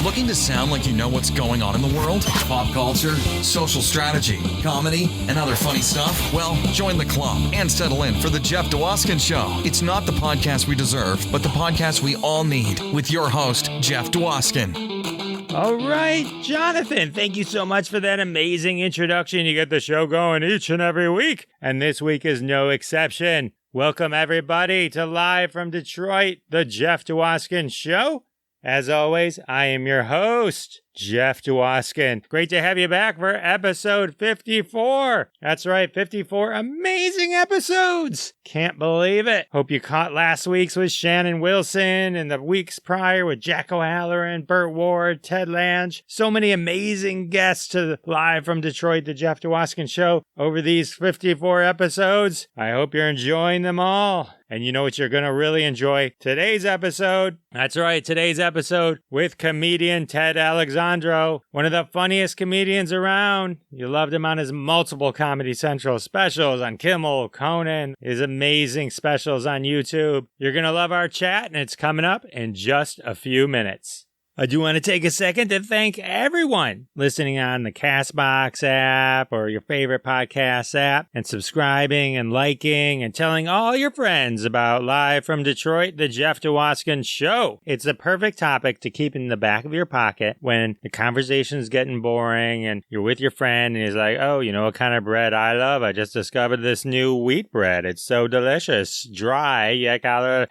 Looking to sound like you know what's going on in the world? Pop culture, social strategy, comedy, and other funny stuff? Well, join the club and settle in for the Jeff Dwoskin Show. It's not the podcast we deserve, but the podcast we all need, with your host, Jeff Dwoskin. All right, Jonathan, thank you so much for that amazing introduction. You get the show going each and every week, and this week is no exception. Welcome, everybody, to Live from Detroit, the Jeff Dwoskin Show. As always, I am your host, Jeff Dwoskin. Great to have you back for episode 54. That's right, 54 amazing episodes. Can't believe it. Hope you caught last week's with Shannon Wilson and the weeks prior with Jack O'Halloran, Burt Ward, Ted Lange. So many amazing guests to Live from Detroit, the Jeff Dwoskin Show over these 54 episodes. I hope you're enjoying them all. And you know what you're going to really enjoy? Today's episode. That's right, today's episode with comedian Ted Alexandro, one of the funniest comedians around. You loved him on his multiple Comedy Central specials on Kimmel, Conan, his amazing specials on YouTube. You're going to love our chat, and it's coming up in just a few minutes. I do want to take a second to thank everyone listening on the CastBox app or your favorite podcast app and subscribing and liking and telling all your friends about Live from Detroit, the Jeff Dwoskin Show. It's the perfect topic to keep in the back of your pocket when the conversation's getting boring and you're with your friend and he's like, oh, you know what kind of bread I love? I just discovered this new wheat bread. It's so delicious. Dry, yet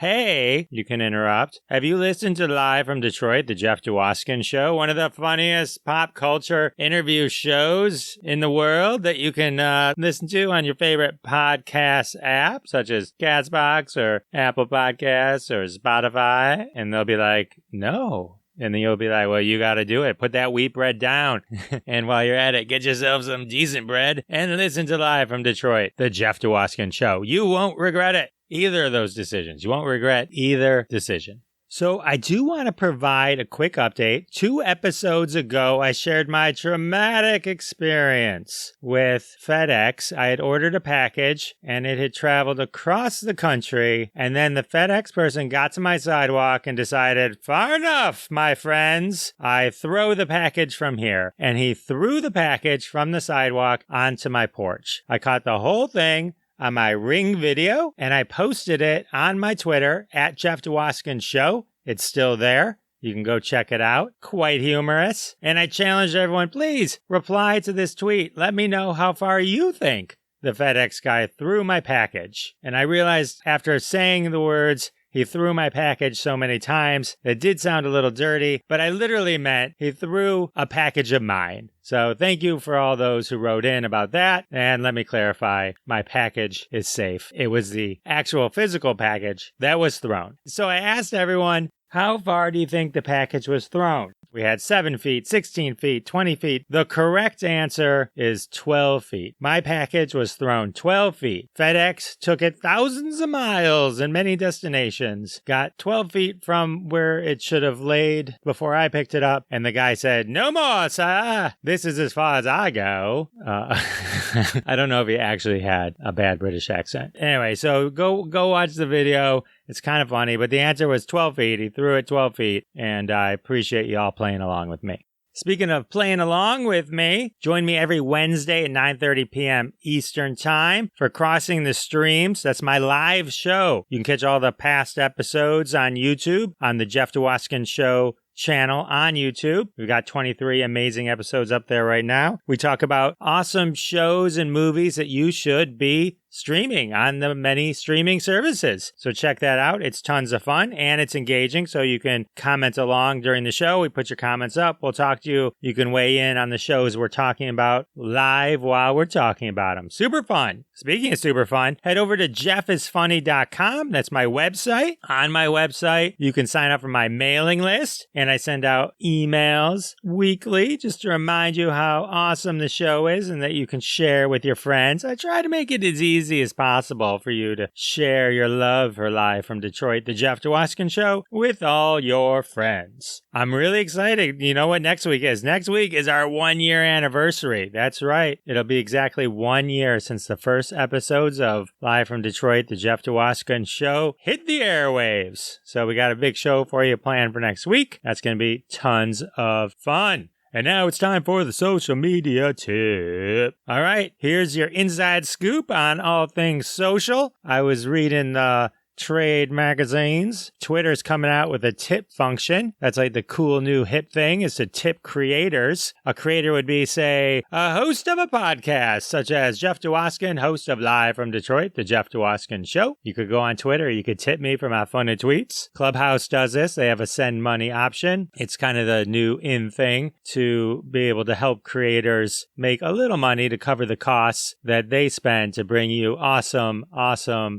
hey, you can interrupt. Have you listened to Live from Detroit, the Jeff Dwoskin Show, one of the funniest pop culture interview shows in the world that you can listen to on your favorite podcast app, such as CastBox or Apple Podcasts or Spotify? And they'll be like, no. And then you'll be like, well, you got to do it. Put that wheat bread down. And while you're at it, get yourself some decent bread and listen to Live from Detroit, the Jeff Dwoskin Show. You won't regret it. Either of those decisions. You won't regret either decision. So I do want to provide a quick update. 2 episodes ago, I shared my traumatic experience with FedEx. I had ordered a package and it had traveled across the country. And then the FedEx person got to my sidewalk and decided, far enough, my friends. I throw the package from here. And he threw the package from the sidewalk onto my porch. I caught the whole thing on my Ring video, and I posted it on my Twitter at Jeff Dwoskin Show. It's still there. You can go check it out. Quite humorous. And I challenged everyone, please reply to this tweet. Let me know how far you think the FedEx guy threw my package. And I realized after saying the words, he threw my package so many times, it did sound a little dirty, but I literally meant he threw a package of mine. So thank you for all those who wrote in about that. And let me clarify, my package is safe. It was the actual physical package that was thrown. So I asked everyone, how far do you think the package was thrown? We had 7 feet, 16 feet, 20 feet. The correct answer is 12 feet. My package was thrown 12 feet. FedEx took it thousands of miles and many destinations. Got 12 feet from where it should have laid before I picked it up. And the guy said, no more, sir. This is as far as I go. I don't know if he actually had a bad British accent. Anyway, so go watch the video. It's kind of funny, but the answer was 12 feet. He threw it 12 feet, and I appreciate you all playing along with me. Speaking of playing along with me, join me every Wednesday at 9:30 p.m. Eastern Time for Crossing the Streams. That's my live show. You can catch all the past episodes on YouTube on the Jeff Dwoskin Show channel on YouTube. We've got 23 amazing episodes up there right now. We talk about awesome shows and movies that you should be streaming on the many streaming services. So check that out. It's tons of fun and it's engaging, so you can comment along during the show. We put your comments up. We'll talk to you. You can weigh in on the shows we're talking about live while we're talking about them. Super fun. Speaking of super fun, head over to jeffisfunny.com. That's my website. On my website, you can sign up for my mailing list, and I send out emails weekly just to remind you how awesome the show is and that you can share with your friends. I try to make it as easy easy as possible for you to share your love for Live from Detroit, the Jeff Dwoskin Show, with all your friends. I'm really excited. You know what next week is? Next week is our 1-year anniversary. That's right. It'll be exactly 1 year since the first episodes of Live from Detroit, the Jeff Dwoskin Show hit the airwaves. So we got a big show for you planned for next week. That's going to be tons of fun. And now it's time for the social media tip. All right, here's your inside scoop on all things social. I was reading the trade magazines. Twitter's coming out with a tip function. That's like the cool new hip thing, is to tip creators. A creator would be, say, a host of a podcast, such as Jeff Dwoskin, host of Live from Detroit, the Jeff Dwoskin Show. You could go on Twitter. You could tip me for my funny tweets. Clubhouse does this. They have a send money option. It's kind of the new in thing to be able to help creators make a little money to cover the costs that they spend to bring you awesome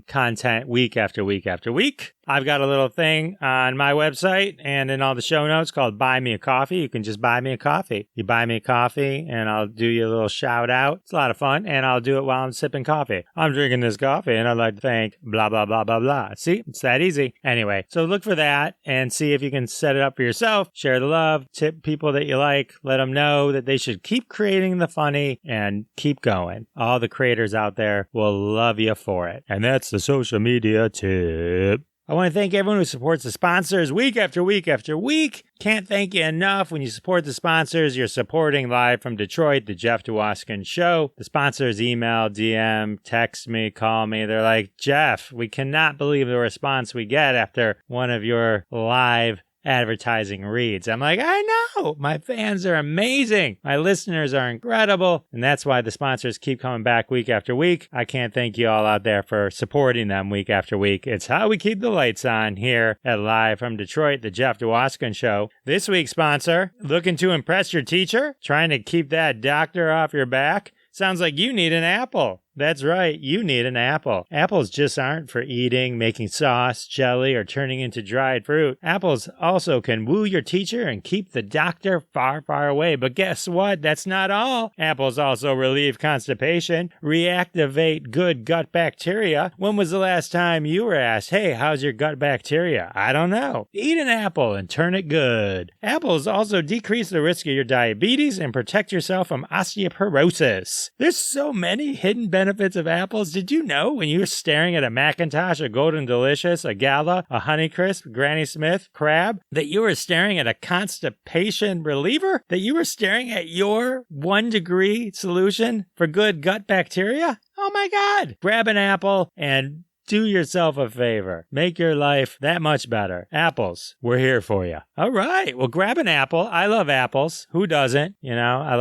content week after week after week. I've got a little thing on my website and in all the show notes called Buy Me a Coffee. You can just buy me a coffee. You buy me a coffee and I'll do you a little shout out. It's a lot of fun, and I'll do it while I'm sipping coffee. I'm drinking this coffee and I'd like to thank blah, blah, blah, blah, blah. See, it's that easy. Anyway, so look for that and see if you can set it up for yourself. Share the love, tip people that you like, let them know that they should keep creating the funny and keep going. All the creators out there will love you for it. And that's the social media tip. I want to thank everyone who supports the sponsors week after week after week. Can't thank you enough. When you support the sponsors, you're supporting Live from Detroit, the Jeff Dwoskin Show. The sponsors email, DM, text me, call me. They're like, Jeff, we cannot believe the response we get after one of your live advertising reads. I'm like, I know. My fans are amazing. My listeners are incredible. And that's why the sponsors keep coming back week after week. I can't thank you all out there for supporting them week after week. It's how we keep the lights on here at Live from Detroit, the Jeff Dwoskin Show. This week's sponsor, looking to impress your teacher? Trying to keep that doctor off your back? Sounds like you need an apple. That's right, you need an apple. Apples just aren't for eating, making sauce, jelly, or turning into dried fruit. Apples also can woo your teacher and keep the doctor far, far away. But guess what? That's not all. Apples also relieve constipation, reactivate good gut bacteria. When was the last time you were asked, hey, how's your gut bacteria? I don't know. Eat an apple and turn it good. Apples also decrease the risk of your diabetes and protect yourself from osteoporosis. There's so many hidden benefits of apples. Did you know when you were staring at a Macintosh, a Golden Delicious, a Gala, a Honeycrisp, Granny Smith, Crab, that you were staring at a constipation reliever? That you were staring at your 1-degree solution for good gut bacteria? Oh my God! Grab an apple and do yourself a favor. Make your life that much better. Apples, we're here for you. All right. Well, grab an apple. I love apples. Who doesn't? You know, I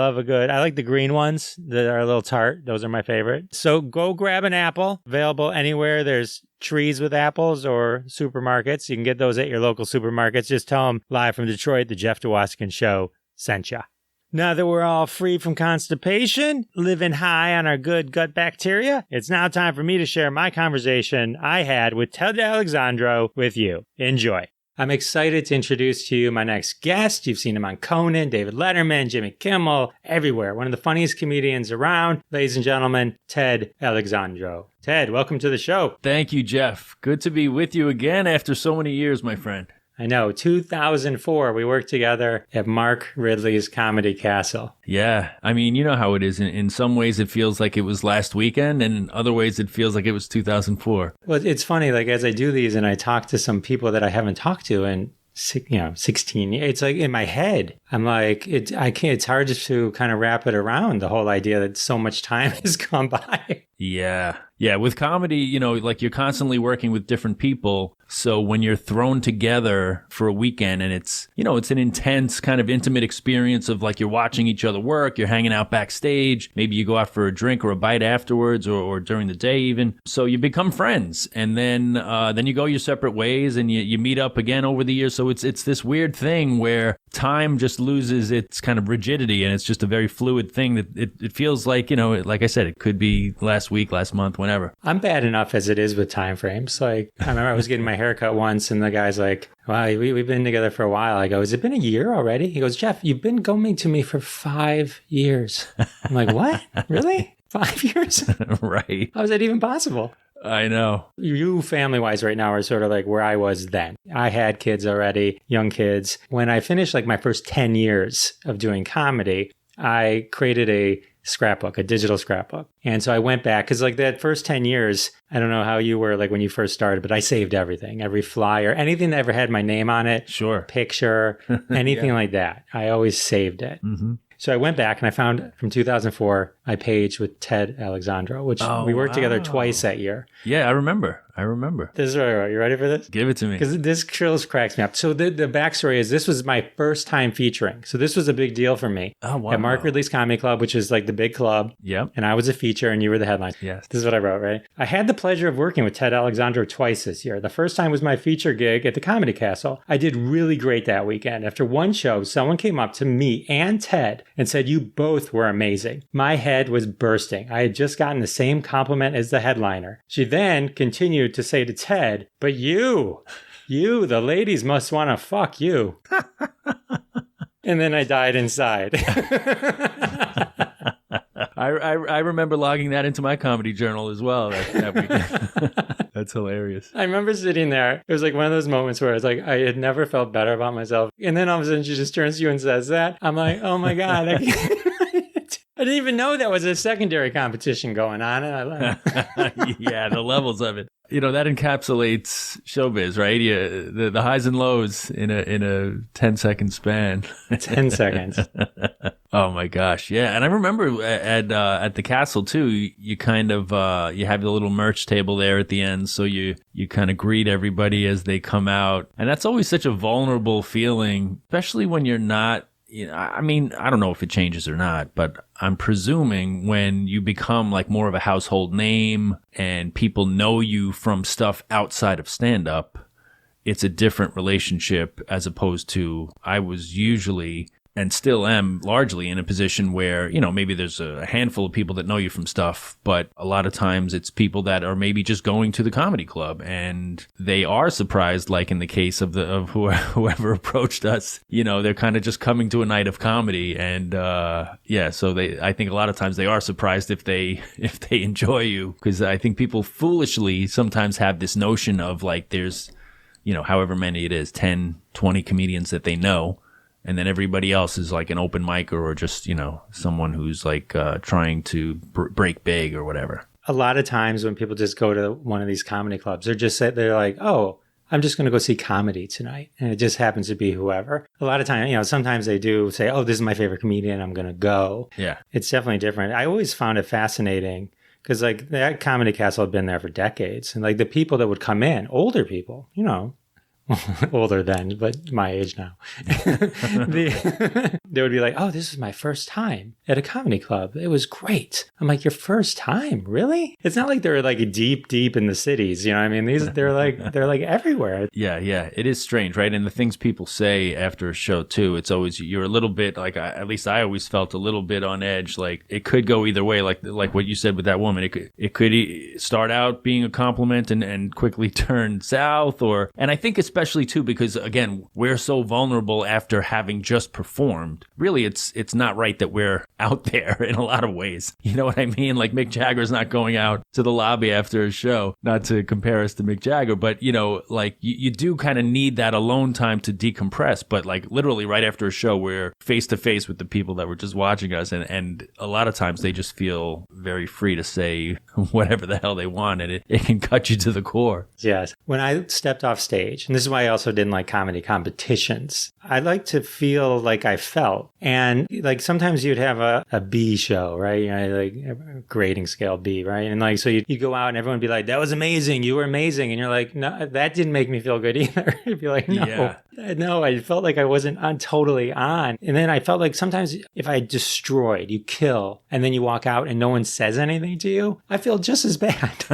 like the green ones that are a little tart. Those are my favorite. So go grab an apple. Available anywhere there's trees with apples or supermarkets. You can get those at your local supermarkets. Just tell them Live from Detroit, the Jeff Dwoskin Show sent ya. Now that we're all free from constipation, living high on our good gut bacteria, it's now time for me to share my conversation I had with Ted Alexandro with you. Enjoy. I'm excited to introduce to you my next guest. You've seen him on Conan, David Letterman, Jimmy Kimmel, everywhere. One of the funniest comedians around. Ladies and gentlemen, Ted Alexandro. Ted, welcome to the show. Thank you, Jeff. Good to be with you again after so many years, my friend. I know, 2004, we worked together at Mark Ridley's Comedy Castle. Yeah, I mean, you know how it is. In some ways, it feels like it was last weekend, and in other ways, it feels like it was 2004. Well, it's funny, like, as I do these and I talk to some people that I haven't talked to in 16 years, it's like in my head, I'm like, it's hard just to kind of wrap it around, the whole idea that so much time has gone by. Yeah. With comedy, you know, like you're constantly working with different people. So when you're thrown together for a weekend and it's, you know, it's an intense kind of intimate experience of like you're watching each other work, you're hanging out backstage, maybe you go out for a drink or a bite afterwards or during the day even. So you become friends and then you go your separate ways and you meet up again over the years. So it's this weird thing where time just loses its kind of rigidity and it's just a very fluid thing that it feels like, you know, like I said, it could be last week, last month, whenever. I'm bad enough as it is with time frames. Like, I remember I was getting my haircut once and the guy's like, wow, we've been together for a while. I go, has it been a year already? He goes, Jeff, you've been going to me for 5 years. I'm like, what? Really? 5 years? Right. How is that even possible? I know. You family-wise right now are sort of like where I was then. I had kids already, young kids. When I finished like my first 10 years of doing comedy, I created a scrapbook, a digital scrapbook. And so I went back because like that first 10 years, I don't know how you were like when you first started, but I saved everything, every flyer, anything that ever had my name on it, Sure. picture, anything like that. I always saved it. Mm-hmm. So I went back and I found from 2004 my page with Ted Alexandro, which we worked together twice that year. Yeah, I remember. This is right. You ready for this? Give it to me. Because this cracks me up. So the backstory is this was my first time featuring. So this was a big deal for me. Oh, wow. At Mark Ridley's Comedy Club, which is like the big club. Yep. And I was a feature and you were the headline. Yes. This is what I wrote, right? I had the pleasure of working with Ted Alexandro twice this year. The first time was my feature gig at the Comedy Castle. I did really great that weekend. After one show, someone came up to me and Ted and said, "You both were amazing." My head was bursting. I had just gotten the same compliment as the headliner. She then continued to say to Ted, "But you, the ladies must want to fuck you." And then I died inside. I remember logging that into my comedy journal as well that weekend. That's hilarious. I remember sitting there. It was like one of those moments where it's like I had never felt better about myself. And then all of a sudden she just turns to you and says that. I'm like, oh my God. I didn't even know that was a secondary competition going on. And I learned. Yeah, the levels of it. You know, that encapsulates showbiz, right? Yeah, the highs and lows in a 10-second span. 10 seconds. Oh my gosh, yeah. And I remember at the castle too. You kind of you have the little merch table there at the end, so you kind of greet everybody as they come out, and that's always such a vulnerable feeling, especially when you're not. You know, I mean, I don't know if it changes or not, but I'm presuming when you become like more of a household name and people know you from stuff outside of stand-up, it's a different relationship as opposed to I was usually and still am largely in a position where, you know, maybe there's a handful of people that know you from stuff, but a lot of times it's people that are maybe just going to the comedy club and they are surprised, like in the case of whoever approached us, you know, they're kind of just coming to a night of comedy. And, so I think a lot of times they are surprised if they enjoy you, because I think people foolishly sometimes have this notion of like, there's, you know, however many it is, 10, 20 comedians that they know. And then everybody else is like an open micer or just, you know, someone who's like trying to break big or whatever. A lot of times when people just go to one of these comedy clubs, they're like, oh, I'm just going to go see comedy tonight. And it just happens to be whoever. A lot of times, you know, sometimes they do say, oh, this is my favorite comedian, I'm going to go. Yeah. It's definitely different. I always found it fascinating because like that Comedy Castle had been there for decades. And like the people that would come in, older people, you know, older then, but my age now. They would be like, oh, this is my first time at a comedy club. It was great. I'm like, your first time? Really? It's not like they're like deep in the cities. You know what I mean? They're like everywhere. Yeah. It is strange, right? And the things people say after a show too, it's always, you're a little bit like, at least I always felt a little bit on edge. Like it could go either way. Like what you said with that woman, it could start out being a compliment and quickly turn south and I think especially too, because again, we're so vulnerable after having just performed. Really, it's not right that we're out there in a lot of ways. You know what I mean? Like Mick Jagger's not going out to the lobby after a show, not to compare us to Mick Jagger, but you know, like you do kind of need that alone time to decompress. But like literally right after a show, we're face to face with the people that were just watching us. And a lot of times they just feel very free to say whatever the hell they want. And it can cut you to the core. Yes. When I stepped off stage, and this is why I also didn't like comedy competitions. I like to feel like I felt. And like sometimes you'd have a B show, right? You know, like a grading scale B, right? And like, so you go out and everyone would be like, that was amazing. You were amazing. And you're like, no, that didn't make me feel good either. You'd be like, no, I felt like I wasn't totally on. And then I felt like sometimes if I destroyed, you kill, and then you walk out and no one says anything to you, I feel just as bad.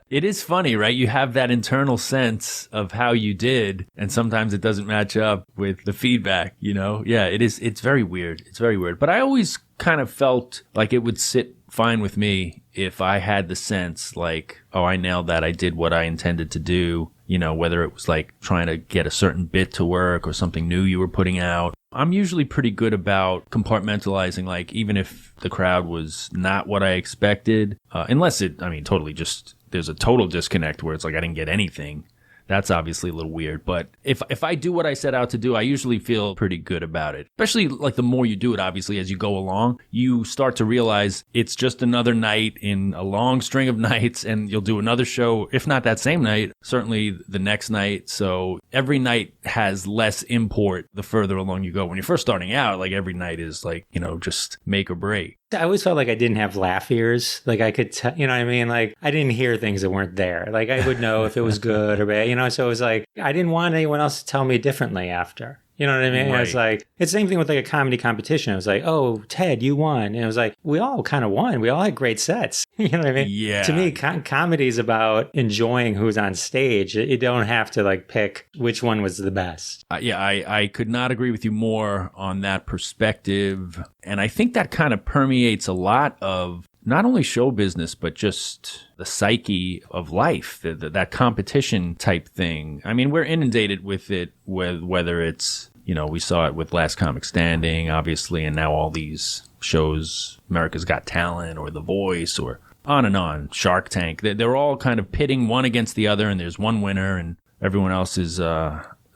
It is funny, right? You have that internal sense of how you did, and sometimes it doesn't match up with the feedback, you know? Yeah, it is. It's very weird. It's very weird. But I always kind of felt like it would sit fine with me if I had the sense like, oh, I nailed that. I did what I intended to do. You know, whether it was like trying to get a certain bit to work or something new you were putting out. I'm usually pretty good about compartmentalizing, like even if the crowd was not what I expected, unless totally just there's a total disconnect where it's like I didn't get anything. That's obviously a little weird. But if I do what I set out to do, I usually feel pretty good about it. Especially like the more you do it, obviously, as you go along, you start to realize it's just another night in a long string of nights, and you'll do another show, if not that same night, certainly the next night. So every night has less import the further along you go. When you're first starting out, like every night is like, just make or break. I always felt like I didn't have laugh ears. Like I could tell, you know what I mean? Like I didn't hear things that weren't there. Like I would know if it was good or bad, so it was like, I didn't want anyone else to tell me differently after. You know what I mean? Right. It was like, it's the same thing with like a comedy competition. It was like, oh, Ted, you won. And it was like, we all kind of won. We all had great sets. You know what I mean? Yeah. To me, comedy is about enjoying who's on stage. You don't have to like pick which one was the best. I could not agree with you more on that perspective. And I think that kind of permeates a lot of not only show business, but just the psyche of life, that competition type thing. I mean, we're inundated with it, whether it's, we saw it with Last Comic Standing, obviously, and now all these shows, America's Got Talent or The Voice or on and on, Shark Tank. They're all kind of pitting one against the other, and there's one winner, and everyone else is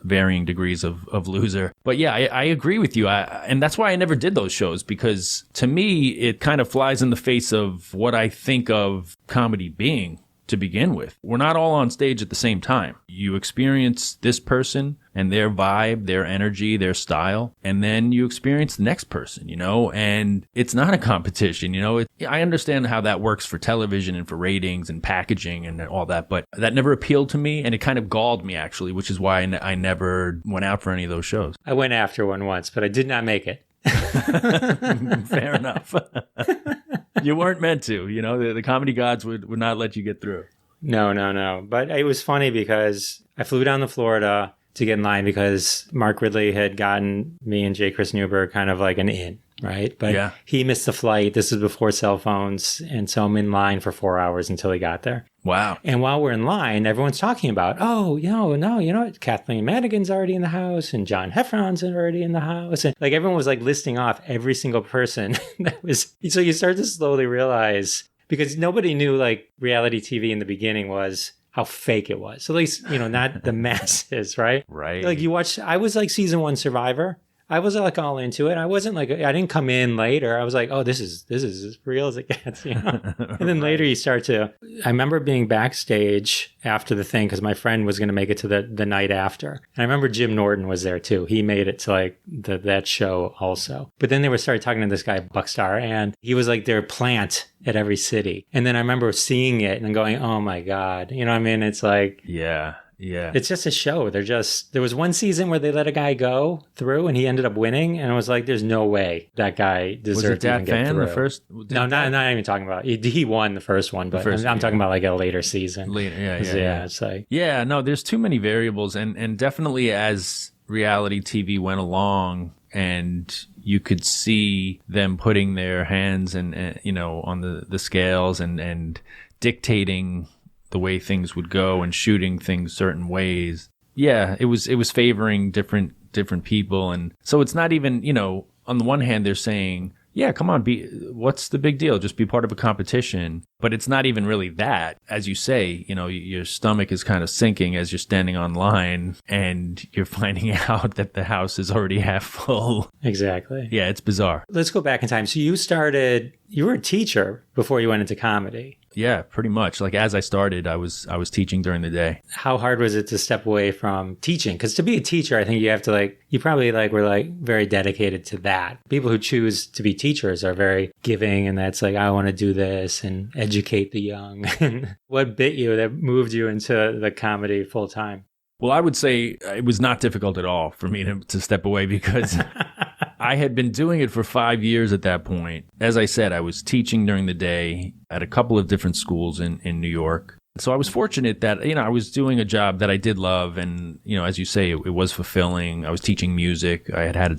varying degrees of loser. But yeah, I agree with you. And that's why I never did those shows, because to me, it kind of flies in the face of what I think of comedy being to begin with. We're not all on stage at the same time. You experience this person and their vibe, their energy, their style, and then you experience the next person, and it's not a competition, I understand how that works for television and for ratings and packaging and all that, but that never appealed to me, and it kind of galled me, actually, which is why I never went out for any of those shows. I went after one once, but I did not make it. Fair enough. You weren't meant to, the comedy gods would not let you get through. No. But it was funny because I flew down to Florida to get in line because Mark Ridley had gotten me and J. Chris Newberg kind of like an in, right? But yeah. He missed the flight. This is before cell phones. And so I'm in line for 4 hours until he got there. Wow. And while we're in line, everyone's talking about, Kathleen Madigan's already in the house and John Heffron's already in the house. And like everyone was like listing off every single person that was. So you start to slowly realize, because nobody knew like reality TV in the beginning was how fake it was. So at least, not the masses, right? Right. Like I was like season 1 Survivor. I was like all into it. I wasn't like, I didn't come in later. I was like, oh, this is as real as it gets, And then later you I remember being backstage after the thing because my friend was going to make it to the night after. And I remember Jim Norton was there too. He made it to like that show also. But then they started talking to this guy, Buckstar, and he was like their plant at every city. And then I remember seeing it and going, oh my God. You know what I mean? It's like, yeah. It's just a show. There was one season where they let a guy go through and he ended up winning. And I was like, there's no way that guy deserved to even get through. The first? No, not even talking about. He won the first one, but I'm talking about like a later season. Yeah. It's like, no, there's too many variables. And definitely as reality TV went along and you could see them putting their hands and on the scales and dictating the way things would go and shooting things certain ways. Yeah, it was favoring different people. And so it's not even, on the one hand, they're saying, yeah, come on, what's the big deal? Just be part of a competition. But it's not even really that. As you say, your stomach is kind of sinking as you're standing online and you're finding out that the house is already half full. Exactly. Yeah, it's bizarre. Let's go back in time. So you were a teacher before you went into comedy. Yeah, pretty much. Like as I started, I was teaching during the day. How hard was it to step away from teaching? Because to be a teacher, I think you have to you probably were very dedicated to that. People who choose to be teachers are very giving, and that's I want to do this and educate the young. What bit you that moved you into the comedy full time? Well, I would say it was not difficult at all for me to step away because I had been doing it for 5 years at that point. As I said, I was teaching during the day at a couple of different schools in New York. So I was fortunate that, I was doing a job that I did love. And, as you say, it was fulfilling. I was teaching music. I had a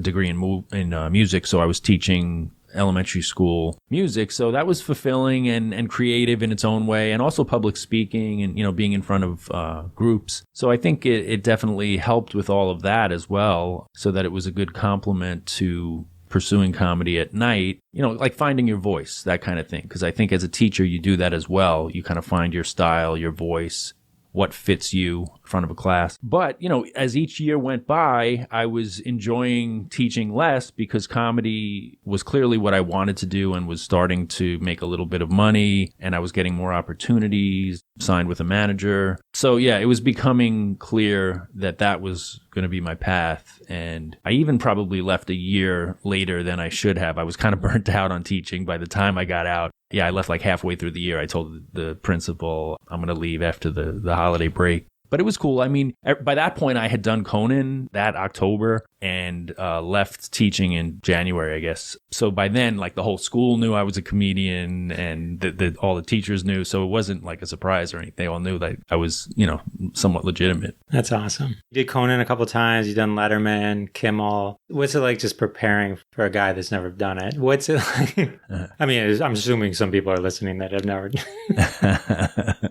degree in music. So I was teaching elementary school music. So that was fulfilling and creative in its own way, and also public speaking and, being in front of groups. So I think it definitely helped with all of that as well, so that it was a good complement to pursuing comedy at night, like finding your voice, that kind of thing. Because I think as a teacher, you do that as well. You kind of find your style, your voice, what fits you in front of a class. But, as each year went by, I was enjoying teaching less because comedy was clearly what I wanted to do and was starting to make a little bit of money, and I was getting more opportunities, signed with a manager. So yeah, it was becoming clear that that was going to be my path. And I even probably left a year later than I should have. I was kind of burnt out on teaching by the time I got out. Yeah, I left like halfway through the year. I told the principal I'm going to leave after the holiday break. But it was cool. I mean, by that point, I had done Conan that October and left teaching in January, I guess. So by then, like the whole school knew I was a comedian, and all the teachers knew. So it wasn't like a surprise or anything. They all knew that I was, somewhat legitimate. That's awesome. You did Conan a couple times. You've done Letterman, Kimmel. What's it like just preparing for a guy that's never done it? What's it like? I mean, I'm assuming some people are listening that have never.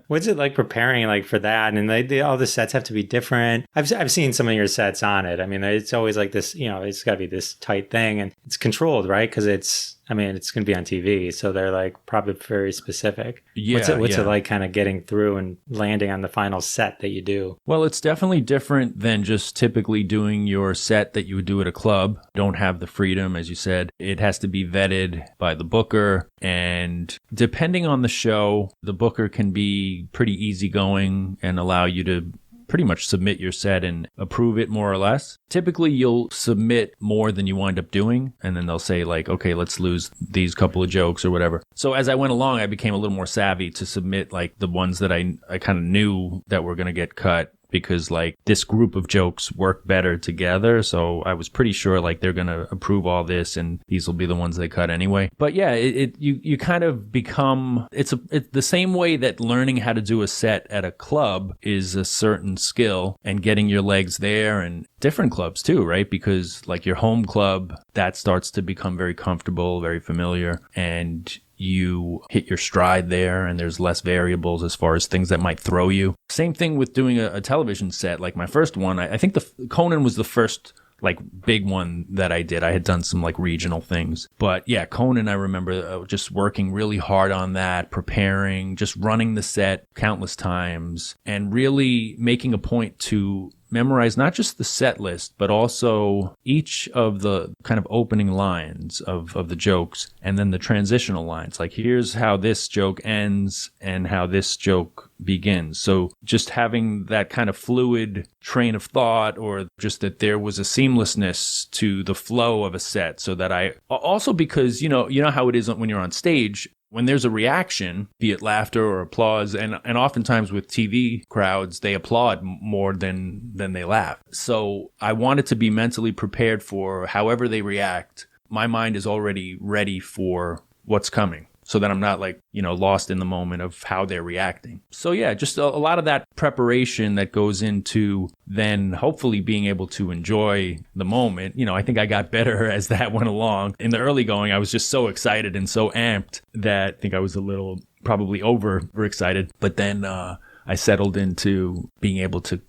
What's it like preparing like for that? And all the sets have to be different. I've seen some of your sets on it. I mean, it's always like this, it's got to be this tight thing, and it's controlled, right? Because it's going to be on TV. So they're like probably very specific. Yeah. What's it like kind of getting through and landing on the final set that you do? Well, it's definitely different than just typically doing your set that you would do at a club. Don't have the freedom, as you said. It has to be vetted by the booker. And depending on the show, the booker can be pretty easygoing and allow you to pretty much submit your set and approve it more or less. Typically, you'll submit more than you wind up doing, and then they'll say like, okay, let's lose these couple of jokes or whatever. So as I went along, I became a little more savvy to submit like the ones that I kind of knew that were going to get cut, because like this group of jokes work better together. So I was pretty sure like they're going to approve all this and these will be the ones they cut anyway. But yeah, you kind of become, it's the same way that learning how to do a set at a club is a certain skill, and getting your legs there, and different clubs too, right? Because like your home club, that starts to become very comfortable, very familiar, and you hit your stride there, and there's less variables as far as things that might throw you. Same thing with doing a television set. Like my first one, I think Conan was the first like big one that I did. I had done some like regional things. But yeah, Conan, I remember just working really hard on that, preparing, just running the set countless times, and really making a point to memorize not just the set list, but also each of the kind of opening lines of the jokes, and then the transitional lines. Like, here's how this joke ends and how this joke begins. So just having that kind of fluid train of thought, or just that there was a seamlessness to the flow of a set, so that I also, because you know how it is when you're on stage. When there's a reaction, be it laughter or applause, and oftentimes with TV crowds, they applaud more than they laugh. So I wanted to be mentally prepared for however they react. My mind is already ready for what's coming, so that I'm not lost in the moment of how they're reacting. So yeah, just a lot of that preparation that goes into then hopefully being able to enjoy the moment. I think I got better as that went along. In the early going, I was just so excited and so amped that I think I was a little probably overexcited. But then I settled into being able to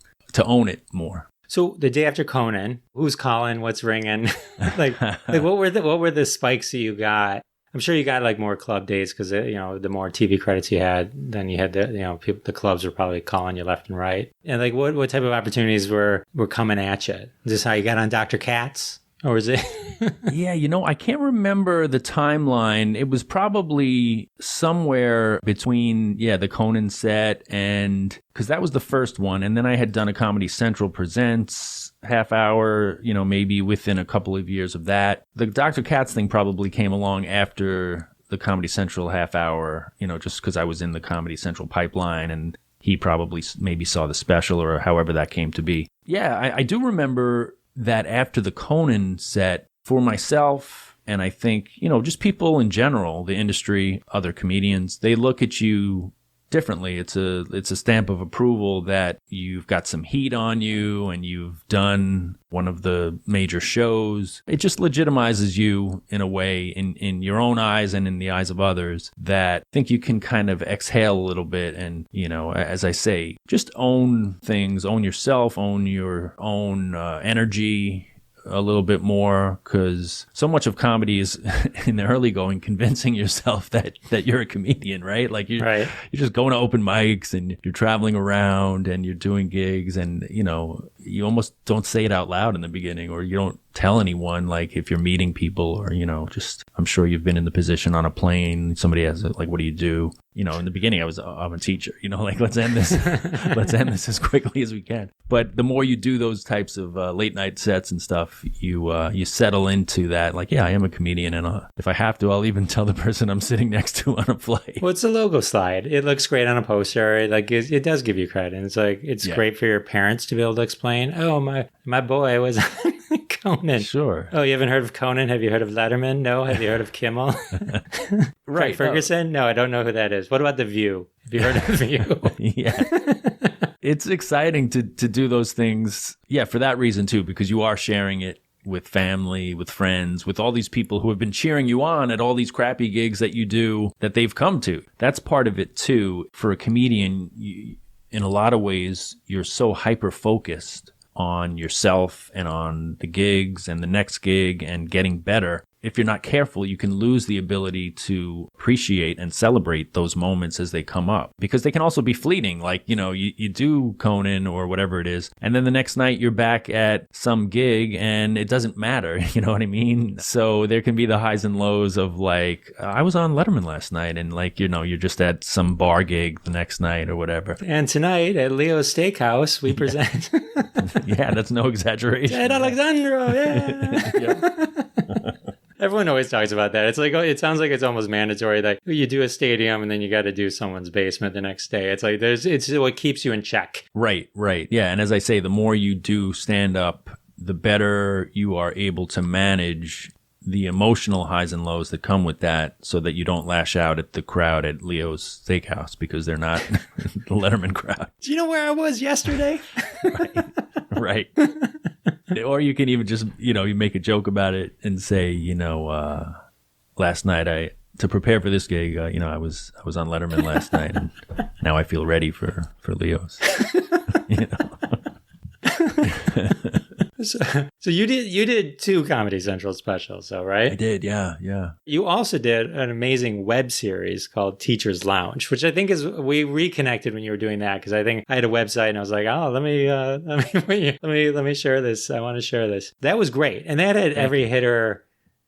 own it more. So the day after Conan, who's calling? What's ringing? like what were the spikes that you got? I'm sure you got like more club days because the more TV credits you had, then you had the clubs were probably calling you left and right. And like what type of opportunities were coming at you? Is this how you got on Dr. Katz? Or is it? Yeah, I can't remember the timeline. It was probably somewhere between, the Conan set, and because that was the first one. And then I had done a Comedy Central Presents half hour, maybe within a couple of years of that. The Dr. Katz thing probably came along after the Comedy Central half hour, just because I was in the Comedy Central pipeline, and he probably maybe saw the special, or however that came to be. Yeah, I do remember that after the Conan set, for myself, and I think, just people in general, the industry, other comedians, they look at you differently. It's a stamp of approval that you've got some heat on you and you've done one of the major shows. It just legitimizes you in a way in your own eyes and in the eyes of others that I think you can kind of exhale a little bit and, as I say, just own things, own yourself, own your own energy a little bit more, because so much of comedy is in the early going convincing yourself that you're a comedian, right? Like you're just going to open mics and you're traveling around and you're doing gigs, and you almost don't say it out loud in the beginning, or you don't tell anyone, like if you're meeting people, or just I'm sure you've been in the position on a plane, somebody has like, what do you do? In the beginning I'm a teacher, like let's end this as quickly as we can. But the more you do those types of late night sets and stuff, you settle into that, like, yeah, I am a comedian, and if I have to, I'll even tell the person I'm sitting next to on a flight. Well, it's a logo slide. It looks great on a poster. It does give you credit. And it's great for your parents to be able to explain, oh, my boy was Conan. Sure. Oh, you haven't heard of Conan? Have you heard of Letterman? No. Have you heard of Kimmel? Right. Ferguson? No, I don't know who that is. What about The View? Have you heard of The View? Yeah. It's exciting to do those things. Yeah, for that reason too, because you are sharing it with family, with friends, with all these people who have been cheering you on at all these crappy gigs that you do that they've come to. That's part of it too. For a comedian, in a lot of ways, you're so hyper-focused on yourself and on the gigs and the next gig and getting better. If you're not careful, you can lose the ability to appreciate and celebrate those moments as they come up, because they can also be fleeting. Like, you do Conan or whatever it is, and then the next night you're back at some gig and it doesn't matter. You know what I mean? So there can be the highs and lows of like, I was on Letterman last night, and like, you're just at some bar gig the next night or whatever. And tonight at Leo's Steakhouse, we present. Yeah, that's no exaggeration. Ted Alexandro, yeah. Everyone always talks about that. It's like, it sounds like it's almost mandatory that you do a stadium and then you got to do someone's basement the next day. It's like it's what keeps you in check. Right. Yeah. And as I say, the more you do stand up, the better you are able to manage the emotional highs and lows that come with that, so that you don't lash out at the crowd at Leo's Steakhouse because they're not the Letterman crowd. Do you know where I was yesterday? Right. Or you can even just, you make a joke about it and say, last night to prepare for this gig, I was on Letterman last night, and now I feel ready for Leo's. So you did 2 Comedy Central specials, though, right? I did, yeah. You also did an amazing web series called Teacher's Lounge, which I think we reconnected when you were doing that, because I think I had a website and I was like, oh, let me share this. I want to share this. That was great, and that had every hitter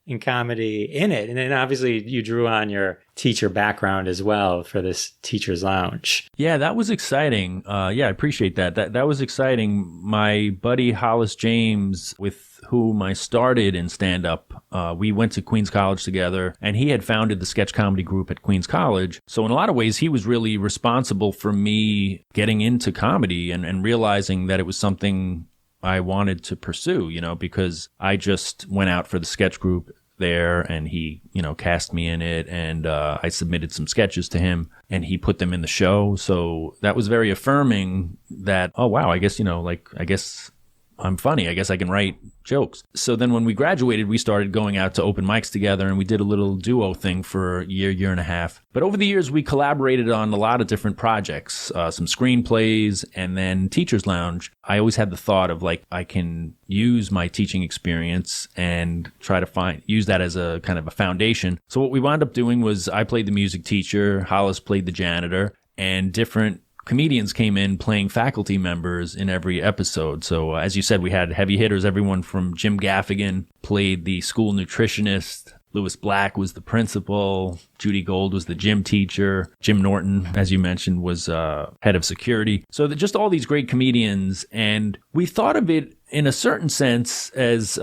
in comedy in it. And then obviously you drew on your teacher background as well for this Teacher's Lounge. Yeah, that was exciting. I appreciate that. That was exciting. My buddy Hollis James, with whom I started in stand-up, we went to Queens College together, and he had founded the sketch comedy group at Queens College. So in a lot of ways, he was really responsible for me getting into comedy and realizing that it was something I wanted to pursue, because I just went out for the sketch group there, and he, cast me in it, and I submitted some sketches to him, and he put them in the show. So that was very affirming that, oh, wow, I guess, I guess I'm funny. I guess I can write jokes. So then when we graduated, we started going out to open mics together, and we did a little duo thing for a year and a half. But over the years, we collaborated on a lot of different projects, some screenplays, and then Teacher's Lounge. I always had the thought of like, I can use my teaching experience and try to use that as a kind of a foundation. So what we wound up doing was I played the music teacher, Hollis played the janitor, and different comedians came in playing faculty members in every episode. So as you said, we had heavy hitters. Everyone from Jim Gaffigan played the school nutritionist. Lewis Black was the principal. Judy Gold was the gym teacher. Jim Norton, as you mentioned, was head of security. So just all these great comedians. And we thought of it in a certain sense as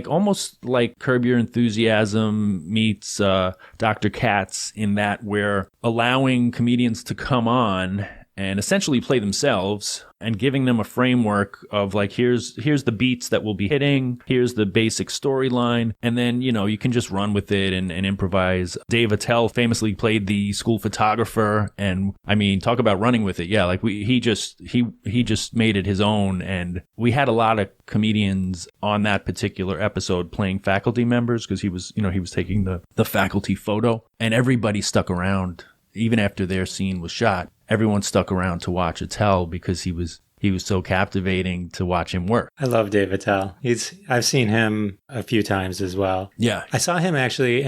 almost like Curb Your Enthusiasm meets Dr. Katz, in that we're allowing comedians to come on and essentially play themselves, and giving them a framework of like, here's the beats that we'll be hitting, here's the basic storyline, and then, you can just run with it and improvise. Dave Attell famously played the school photographer, and I mean, talk about running with it. Yeah, like he just made it his own, and we had a lot of comedians on that particular episode playing faculty members because he was taking the faculty photo, and everybody stuck around even after their scene was shot. Everyone stuck around to watch Attell because he was so captivating to watch him work. I love Dave Attell. I've seen him a few times as well. Yeah. I saw him actually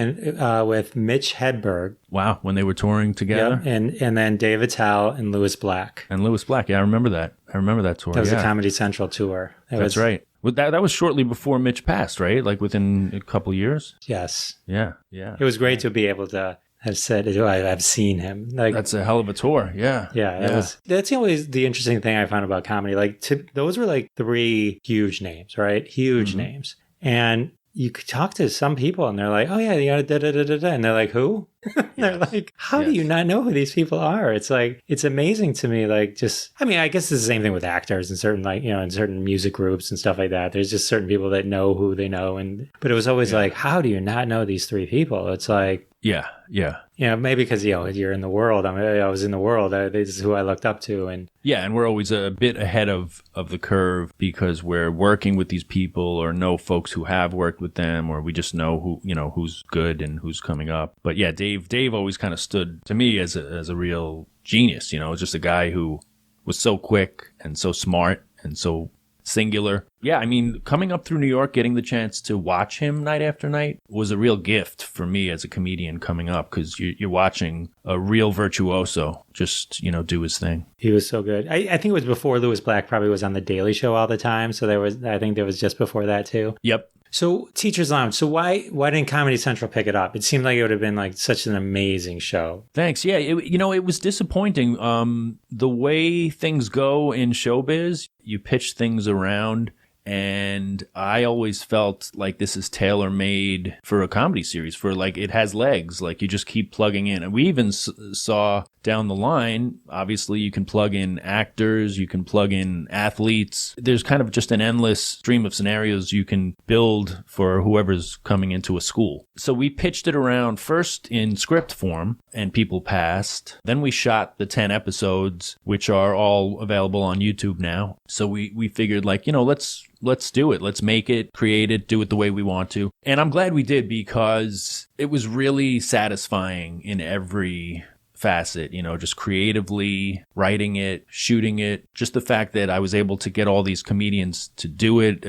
with Mitch Hedberg. Wow, when they were touring together. Yeah, and then Dave Attell and Louis Black. And Louis Black, yeah, I remember that. I remember that tour. That was a Comedy Central tour. That's right. Well, that was shortly before Mitch passed, right? Like within a couple years? Yes. Yeah. It was great to be able to have said, I've seen him. Like, that's a hell of a tour. Yeah. That's always the interesting thing I found about comedy. Like those were like 3 huge names, right? Huge names. And you could talk to some people and they're like, oh yeah, da da da da da. And they're like, who? They're like, how do you not know who these people are? It's like, it's amazing to me. Like I guess it's the same thing with actors and certain in certain music groups and stuff like that. There's just certain people that know who they know. But it was always like, how do you not know these 3 people? It's like, yeah. Maybe because, you're in the world. I was in the world. This is who I looked up to. And we're always a bit ahead of the curve because we're working with these people or know folks who have worked with them, or we just know who's good and who's coming up. But yeah, Dave always kind of stood to me as a real genius. Just a guy who was so quick and so smart and so singular. Yeah, I mean, coming up through New York, getting the chance to watch him night after night was a real gift for me as a comedian coming up, because you're watching a real virtuoso just, do his thing. He was so good. I think it was before Louis Black probably was on The Daily Show all the time. So I think there was just before that too. Yep. So Teacher's Lounge. So why didn't Comedy Central pick it up? It seemed like it would have been like such an amazing show. Thanks. Yeah. It was disappointing. The way things go in showbiz, you pitch things around, and I always felt like this is tailor-made for a comedy series, for like it has legs, like you just keep plugging in. And we even saw down the line, obviously you can plug in actors, you can plug in athletes. There's kind of just an endless stream of scenarios you can build for whoever's coming into a school. So we pitched it around first in script form, and people passed. Then we shot the 10 episodes, which are all available on YouTube now. So we figured like, let's do it. Let's make it, create it, do it the way we want to. And I'm glad we did, because it was really satisfying in every facet, just creatively writing it, shooting it. Just the fact that I was able to get all these comedians to do it,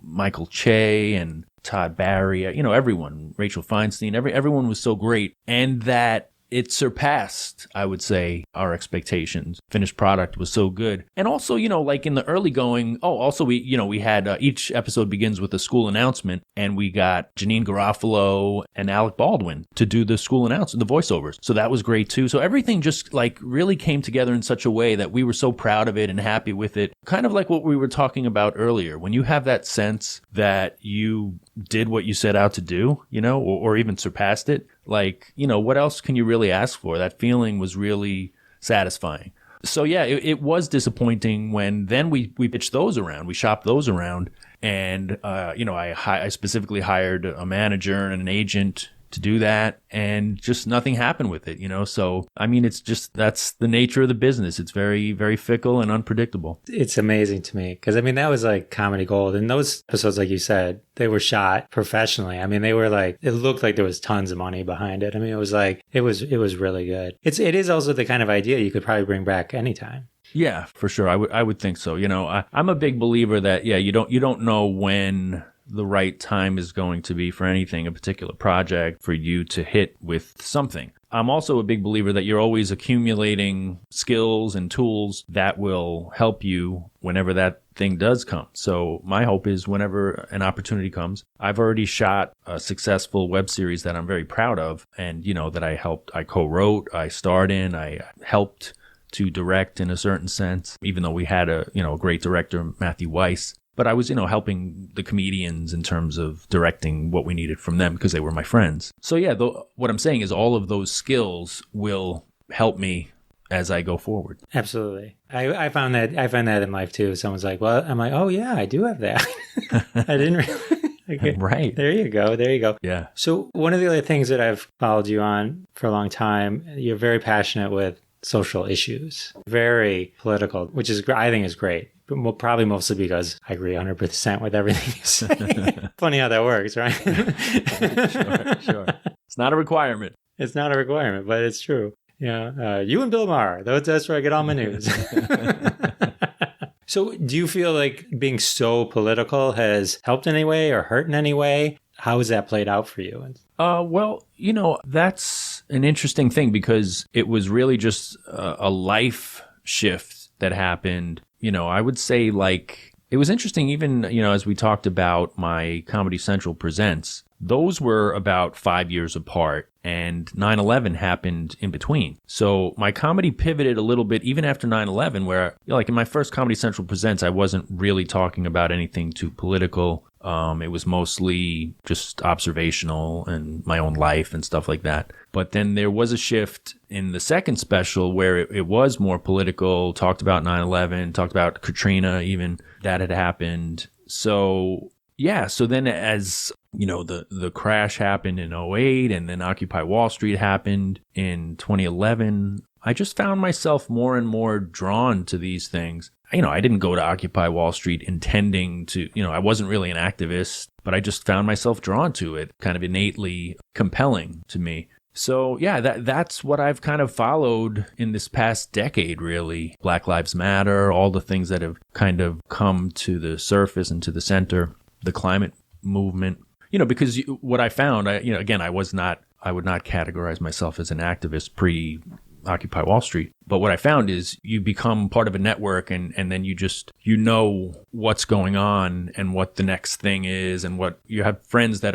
Michael Che and Todd Barry, everyone, Rachel Feinstein, everyone was so great. And that it surpassed, I would say, our expectations. Finished product was so good. And also, like in the early going, we had each episode begins with a school announcement, and we got Janine Garofalo and Alec Baldwin to do the school announcement, the voiceovers. So that was great too. So everything just like really came together in such a way that we were so proud of it and happy with it. Kind of like what we were talking about earlier. When you have that sense that you did what you set out to do, or even surpassed it, like, what else can you really ask for? That feeling was really satisfying. So yeah, it was disappointing when then we pitched those around, we shopped those around, and I specifically hired a manager and an agent to do that, and just nothing happened with it, So, I mean, it's just, that's the nature of the business. It's very, very fickle and unpredictable. It's amazing to me because, that was like comedy gold. And those episodes, like you said, they were shot professionally. They were like, it looked like there was tons of money behind it. It was like, it was really good. It is also the kind of idea you could probably bring back anytime. Yeah, for sure. I would think so. I'm a big believer that, you don't know when the right time is going to be for anything, a particular project, for you to hit with something. I'm also a big believer that you're always accumulating skills and tools that will help you whenever that thing does come. So my hope is whenever an opportunity comes, I've already shot a successful web series that I'm very proud of, and, that I co-wrote, I starred in, I helped to direct in a certain sense, even though we had a great director, Matthew Weiss. But I was, helping the comedians in terms of directing what we needed from them because they were my friends. So yeah, what I'm saying is all of those skills will help me Yeah. as I go forward. Absolutely. I found that in life too. Someone's like, well, I'm like, oh yeah, I do have that. I didn't really. Right. There you go. Yeah. So one of the other things that I've followed you on for a long time, you're very passionate with social issues, very political, which is, I think is great. But probably mostly because I agree 100% with everything you say. Funny how that works, right? Sure. It's not a requirement. It's not a requirement, but it's true. Yeah. You and Bill Maher, that's where I get all my news. So do you feel like being so political has helped in any way or hurt in any way? How has that played out for you? Well, that's an interesting thing because it was really just a life shift that happened. I would say like it was interesting even, as we talked about my Comedy Central Presents, those were about 5 years apart and 9/11 happened in between. So my comedy pivoted a little bit even after 9/11 where like in my first Comedy Central Presents, I wasn't really talking about anything too political. It was mostly just observational and my own life and stuff like that. But then there was a shift in the second special where it was more political, talked about 9/11, talked about Katrina, even that had happened. So yeah, so then as the crash happened in '08 and then Occupy Wall Street happened in 2011, I just found myself more and more drawn to these things. I didn't go to Occupy Wall Street intending to, I wasn't really an activist, but I just found myself drawn to it, kind of innately compelling to me. So yeah, that's what I've kind of followed in this past decade, really. Black Lives Matter, all the things that have kind of come to the surface and to the center, the climate movement, because what I found, again, I would not categorize myself as an activist pre-Occupy Wall Street. But what I found is you become part of a network and then you just, what's going on and what the next thing is and what you have friends that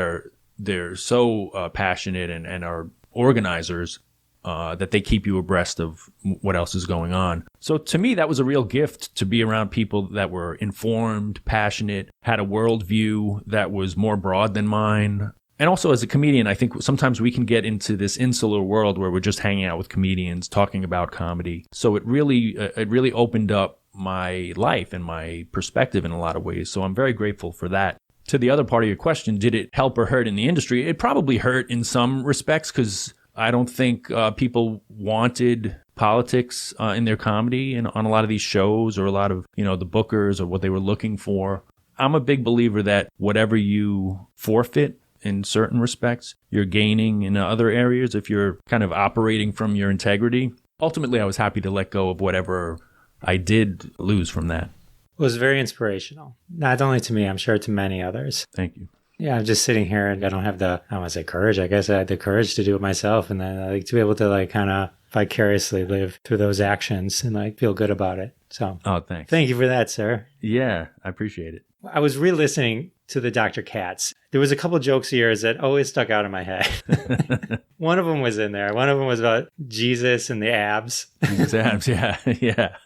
they're so passionate and are organizers that they keep you abreast of what else is going on. So to me, that was a real gift to be around people that were informed, passionate, had a worldview that was more broad than mine. And also as a comedian, I think sometimes we can get into this insular world where we're just hanging out with comedians, talking about comedy. So it really opened up my life and my perspective in a lot of ways. So I'm very grateful for that. To the other part of your question, did it help or hurt in the industry? It probably hurt in some respects because I don't think people wanted politics in their comedy and on a lot of these shows or a lot of, the bookers or what they were looking for. I'm a big believer that whatever you forfeit in certain respects, you're gaining in other areas if you're kind of operating from your integrity. Ultimately, I was happy to let go of whatever I did lose from that. It was very inspirational, not only to me, I'm sure to many others. Thank you. Yeah, I'm just sitting here and I don't have I don't want to say courage. I guess I had the courage to do it myself. And then to be able to kind of vicariously live through those actions and feel good about it. So, oh, thanks. Thank you for that, sir. Yeah, I appreciate it. I was re-listening to the Dr. Katz. There was a couple of jokes of yours that always stuck out in my head. One of them was in there. One of them was about Jesus and the abs. Jesus abs, yeah. Yeah.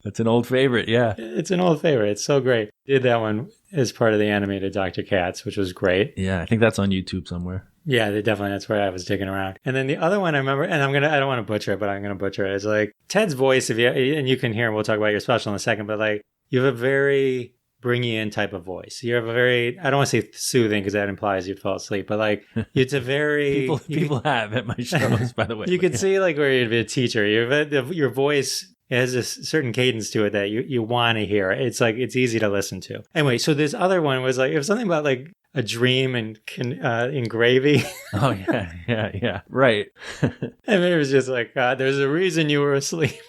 That's an old favorite, yeah. It's an old favorite. It's so great. Did that one as part of the animated Dr. Katz, which was great. Yeah, I think that's on YouTube somewhere. Yeah, that's where I was digging around. And then the other one I remember, and I don't want to butcher it, but I'm going to butcher it. It's like Ted's voice, and you can hear him, we'll talk about your special in a second, but you have a very bring you in type of voice. You have a very, I don't want to say soothing because that implies you'd fall asleep, but it's a very... people have at my shows, by the way. You could see where you'd be a teacher. Your voice has a certain cadence to it that you want to hear. It's it's easy to listen to. Anyway, so this other one was it was something about a dream and in gravy. Oh, yeah. Right. And it was just there's a reason you were asleep.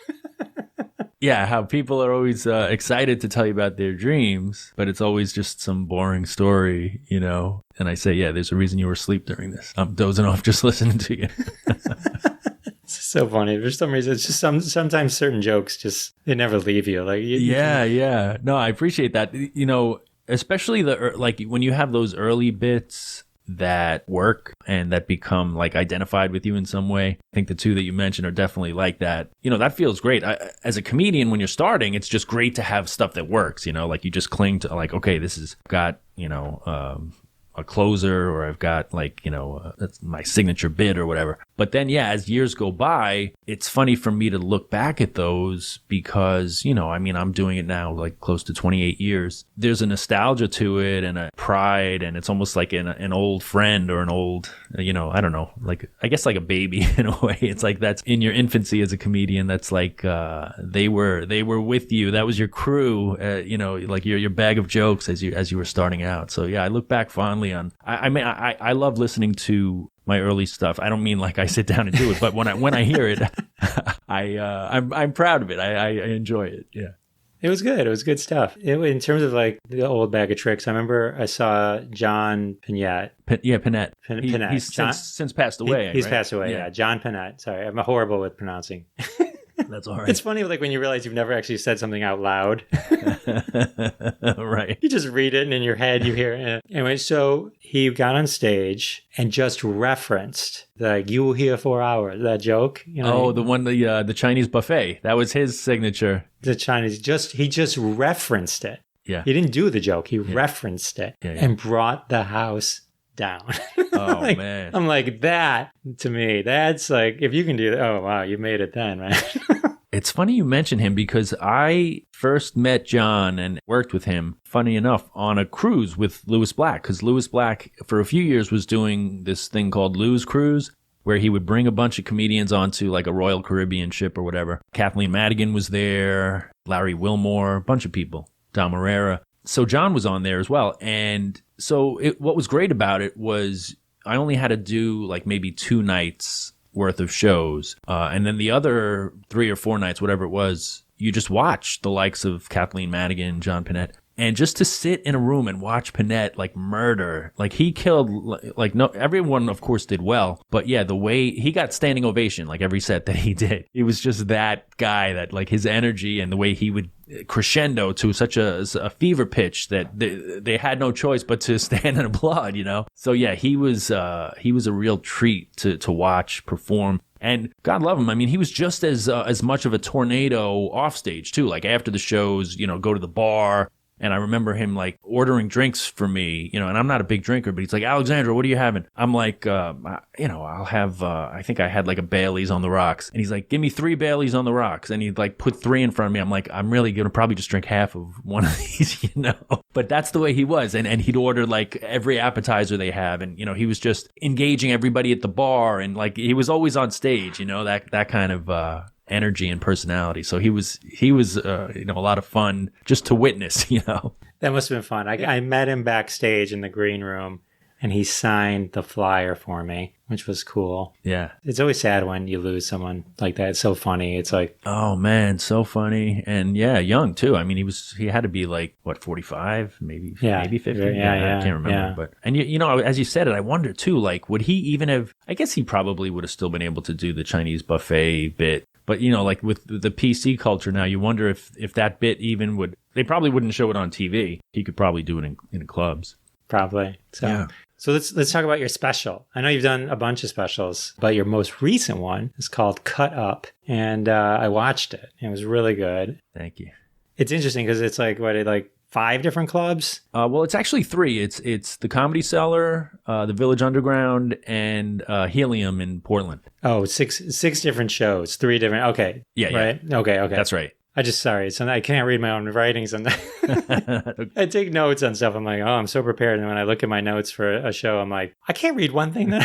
Yeah, how people are always excited to tell you about their dreams, but it's always just some boring story, And I say, yeah, there's a reason you were asleep during this. I'm dozing off just listening to you. It's so funny. For some reason, it's just sometimes certain jokes they never leave you. Yeah. No, I appreciate that. Especially when you have those early bits that work and that become identified with you in some way. I think the two that you mentioned are definitely like that. That feels great. As a comedian, when you're starting, it's just great to have stuff that works, you just cling to okay, this has got, a closer, or I've got that's my signature bit or whatever. But then, yeah, as years go by, it's funny for me to look back at those because, I mean, I'm doing it now like close to 28 years. There's a nostalgia to it and a pride, and it's almost like an old friend or an old, I don't know, like, I guess like a baby in a way. It's like that's in your infancy as a comedian. That's like, they were with you. That was your crew, like your bag of jokes as you were starting out. So yeah, I look back fondly on, I love listening to my early stuff. I don't mean like I sit down and do it, but when I hear it, I'm proud of it. I enjoy it. Yeah. It was good. It was good stuff. In terms of like the old bag of tricks, I remember I saw John Pinette. Pinette. Pinette. He's since passed away. He's right? passed away. Yeah. John Pinette. Sorry, I'm horrible with pronouncing. That's all right. It's funny, like when you realize you've never actually said something out loud. Right. You just read it, and in your head you hear it. Anyway, so he got on stage and just referenced like "you will hear 4 hours." That joke. The one the Chinese buffet. That was his signature. The Chinese he just referenced it. Yeah. He didn't do the joke. He referenced it and brought the house down. Oh, man. I'm like, that to me, that's like, if you can do that, oh wow, you made it then, man. It's funny you mention him because I first met John and worked with him, funny enough, on a cruise with Louis Black, because Louis Black for a few years was doing this thing called Lou's Cruise, where he would bring a bunch of comedians onto like a Royal Caribbean ship or whatever. Kathleen Madigan was there, Larry Wilmore, a bunch of people, Dom Herrera. So John was on there as well. And so what was great about it was I only had to do like maybe 2 nights worth of shows. And then the other 3 or 4 nights, whatever it was, you just watch the likes of Kathleen Madigan, John Pinette. And just to sit in a room and watch Pinette like murder, like he killed, like no, everyone of course did well, but yeah, the way he got standing ovation, like every set that he did, he was just that guy that like his energy and the way he would crescendo to such a fever pitch that they had no choice but to stand and applaud, So yeah, he was a real treat to watch perform. And God love him. I mean, he was just as much of a tornado off stage too. Like after the shows, go to the bar. And I remember him like ordering drinks for me, and I'm not a big drinker, but he's like, Alexandro, what are you having? I'm like, I'll have, I think I had like a Bailey's on the rocks. And he's like, give me 3 Baileys on the rocks. And he'd like put 3 in front of me. I'm like, I'm really going to probably just drink half of one of these, But that's the way he was. And he'd order like every appetizer they have. And, he was just engaging everybody at the bar. And like, he was always on stage, that kind of, energy and personality. So he was a lot of fun just to witness, That must have been fun. I met him backstage in the green room and he signed the flyer for me, which was cool. Yeah. It's always sad when you lose someone like that. It's so funny. It's like, oh man, so funny. And yeah, young too. I mean, he had to be like, what, 45, maybe 50? Yeah, I can't remember. Yeah. But, and as you said it, I wonder too, like, would he even have, I guess he probably would have still been able to do the Chinese buffet bit. But, like with the PC culture now, you wonder if that bit even would, they probably wouldn't show it on TV. He could probably do it in clubs. Probably. So, yeah. So let's talk about your special. I know you've done a bunch of specials, but your most recent one is called Cut Up. And I watched it. It was really good. Thank you. It's interesting because it's like, 5 different clubs? Well, it's actually 3. It's the Comedy Cellar, the Village Underground, and Helium in Portland. Oh, six different shows, 3 different. Okay. Yeah. Right? Okay. That's right. Sorry. So I can't read my own writing sometimes. I take notes on stuff. I'm like, oh, I'm so prepared. And when I look at my notes for a show, I'm like, I can't read one thing that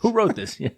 Who wrote this? Yeah.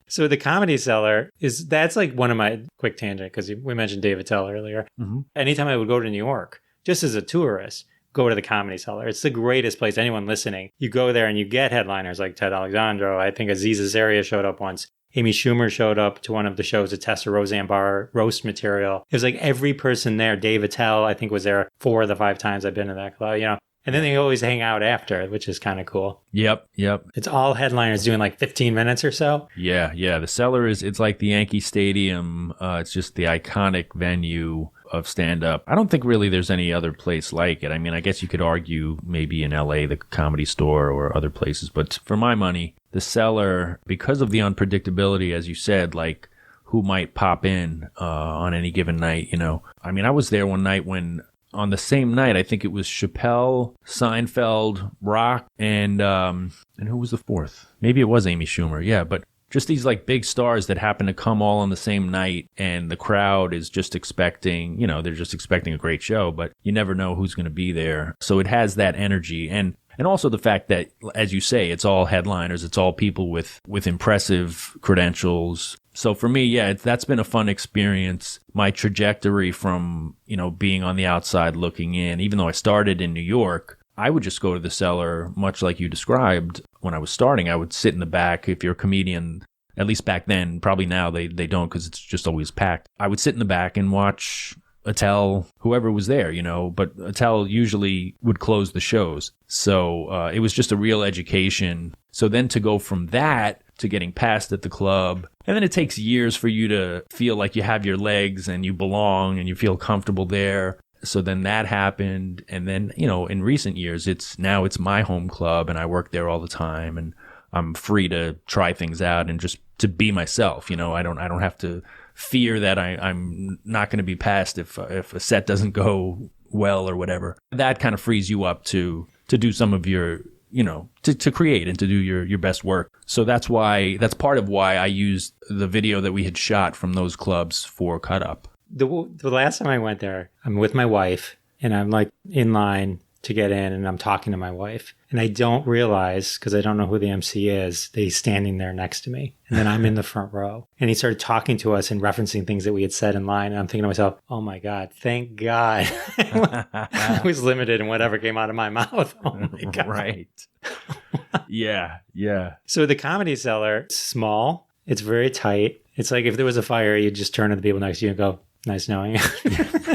So the Comedy Cellar that's like one of my quick tangent because we mentioned Dave Attell earlier. Mm-hmm. Anytime I would go to New York, just as a tourist, go to the Comedy Cellar. It's the greatest place. Anyone listening, you go there and you get headliners like Ted Alexandro. I think Aziz Ansari showed up once. Amy Schumer showed up to one of the shows to test a Roseanne Barr roast material. It was like every person there. Dave Attell, I think, was there 4 of the 5 times I've been to that club, And then they always hang out after, which is kind of cool. Yep. It's all headliners doing like 15 minutes or so. Yeah. The Cellar it's like the Yankee Stadium. It's just the iconic venue of stand-up. I don't think really there's any other place like it. I mean, I guess you could argue maybe in LA, the Comedy Store or other places. But for my money, the Cellar, because of the unpredictability, as you said, like who might pop in on any given night, I mean, I was there one night when on the same night, I think it was Chappelle, Seinfeld, Rock, and who was the 4th? Maybe it was Amy Schumer. Yeah, but just these like big stars that happen to come all on the same night, and the crowd is just expecting, they're just expecting a great show, but you never know who's going to be there. So it has that energy. And also the fact that, as you say, it's all headliners. It's all people with impressive credentials. So for me, that's been a fun experience. My trajectory from, being on the outside looking in, even though I started in New York, I would just go to the Cellar, much like you described. When I was starting, I would sit in the back. If you're a comedian, at least back then, probably now they don't, because it's just always packed. I would sit in the back and watch Attell, whoever was there, but Attell usually would close the shows. So it was just a real education. So then to go from that to getting passed at the club, and then it takes years for you to feel like you have your legs and you belong and you feel comfortable there. So then that happened. And then, in recent years, it's my home club and I work there all the time, and I'm free to try things out and just to be myself. I don't have to fear that I'm not going to be passed if a set doesn't go well or whatever. That kind of frees you up to do some of your, to create and to do your best work. So that's part of why I used the video that we had shot from those clubs for Cut Up. The last time I went there, I'm with my wife and I'm like in line to get in, and I'm talking to my wife, and I don't realize, because I don't know who the MC is, that he's standing there next to me. And then I'm in the front row, and he started talking to us and referencing things that we had said in line. And I'm thinking to myself, oh my God, thank God. I was limited in whatever came out of my mouth. Oh my God. Right. Yeah. So the Comedy Cellar, small, it's very tight. It's like if there was a fire, you'd just turn to the people next to you and go, nice knowing you.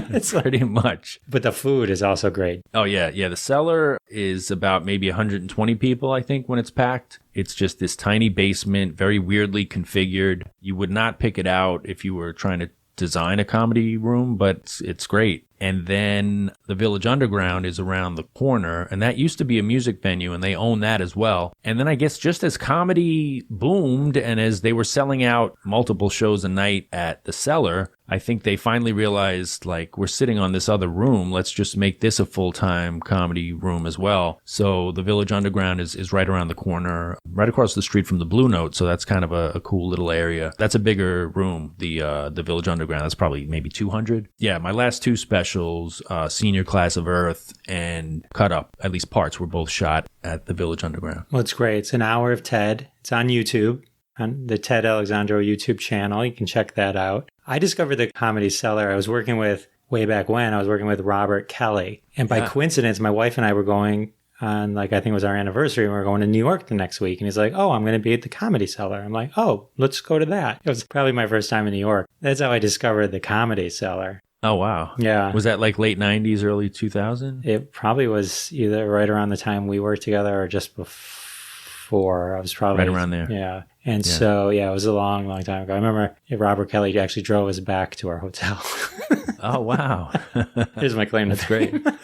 It's pretty much. But the food is also great. Oh, yeah. Yeah. The Cellar is about maybe 120 people, I think, when it's packed. It's just this tiny basement, very weirdly configured. You would not pick it out if you were trying to design a comedy room, but it's great. And then the Village Underground is around the corner, and that used to be a music venue, and they own that as well. And then I guess just as comedy boomed and as they were selling out multiple shows a night at the Cellar, I think they finally realized, like, we're sitting on this other room. Let's just make this a full-time comedy room as well. So the Village Underground is right around the corner, right across the street from the Blue Note. So that's kind of a cool little area. That's a bigger room, the Village Underground. That's probably maybe 200. Yeah, my last two specials, Senior Class of Earth and Cut Up, at least parts, were both shot at the Village Underground. Well, it's great. It's an hour of Ted. It's on YouTube, on the Ted Alexandro YouTube channel. You can check that out. I discovered the Comedy Cellar. I was working with, way back when, I was working with Robert Kelly. And by coincidence, my wife and I were going on, I think it was our anniversary, and we were going to New York the next week. And he's like, oh, I'm going to be at the Comedy Cellar. I'm like, oh, let's go to that. It was probably my first time in New York. That's how I discovered the Comedy Cellar. Oh, wow. Yeah. Was that like late 90s, early 2000? It probably was either right around the time we worked together or just before. I was probably... Right around there. Yeah. And so, it was a long, long time ago. I remember Robert Kelly actually drove us back to our hotel. Oh, wow. Here's my claim to fame. Great.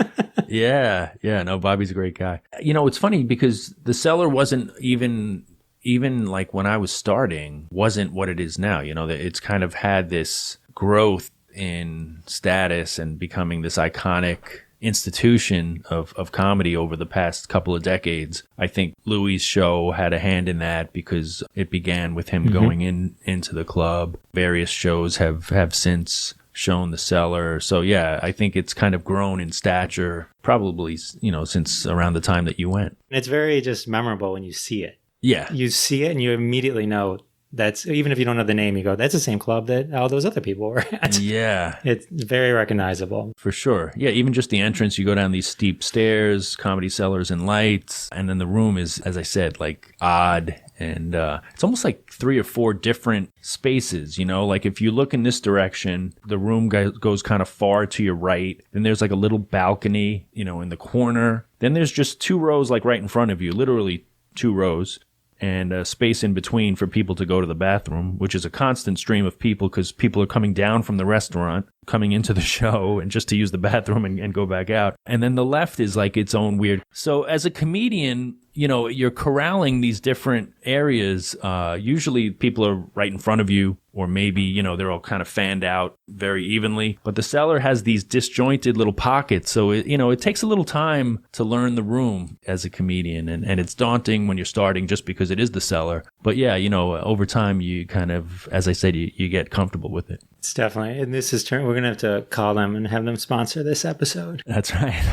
Yeah. No, Bobby's a great guy. It's funny because the Cellar wasn't even like when I was starting, wasn't what it is now. It's kind of had this growth in status and becoming this iconic institution of comedy over the past couple of decades. I think Louis' show had a hand in that because it began with him going into the club. Various shows have since shown the Cellar. So yeah, I think it's kind of grown in stature probably, since around the time that you went. It's very just memorable when you see it. Yeah. You see it and you immediately know that's, even if you don't know the name, you go, that's the same club that all those other people were at. Yeah. It's very recognizable. For sure. Yeah, even just the entrance, you go down these steep stairs, Comedy Cellars and lights, and then the room is, as I said, like odd. And it's almost like 3 or 4 different spaces, like if you look in this direction, the room goes kind of far to your right. Then there's like a little balcony, in the corner. Then there's just 2 rows, like right in front of you, literally 2 rows. And a space in between for people to go to the bathroom, which is a constant stream of people because people are coming down from the restaurant, coming into the show and just to use the bathroom and go back out. And then the left is like its own weird. So as a comedian, you're corralling these different areas. Usually people are right in front of you. or maybe, you know, they're all kind of fanned out very evenly. But the Cellar has these disjointed little pockets. So, it takes a little time to learn the room as a comedian. And it's daunting when you're starting just because it is the Cellar. But yeah, over time, you kind of, as I said, you get comfortable with it. It's definitely, and this is we're going to have to call them and have them sponsor this episode. That's right.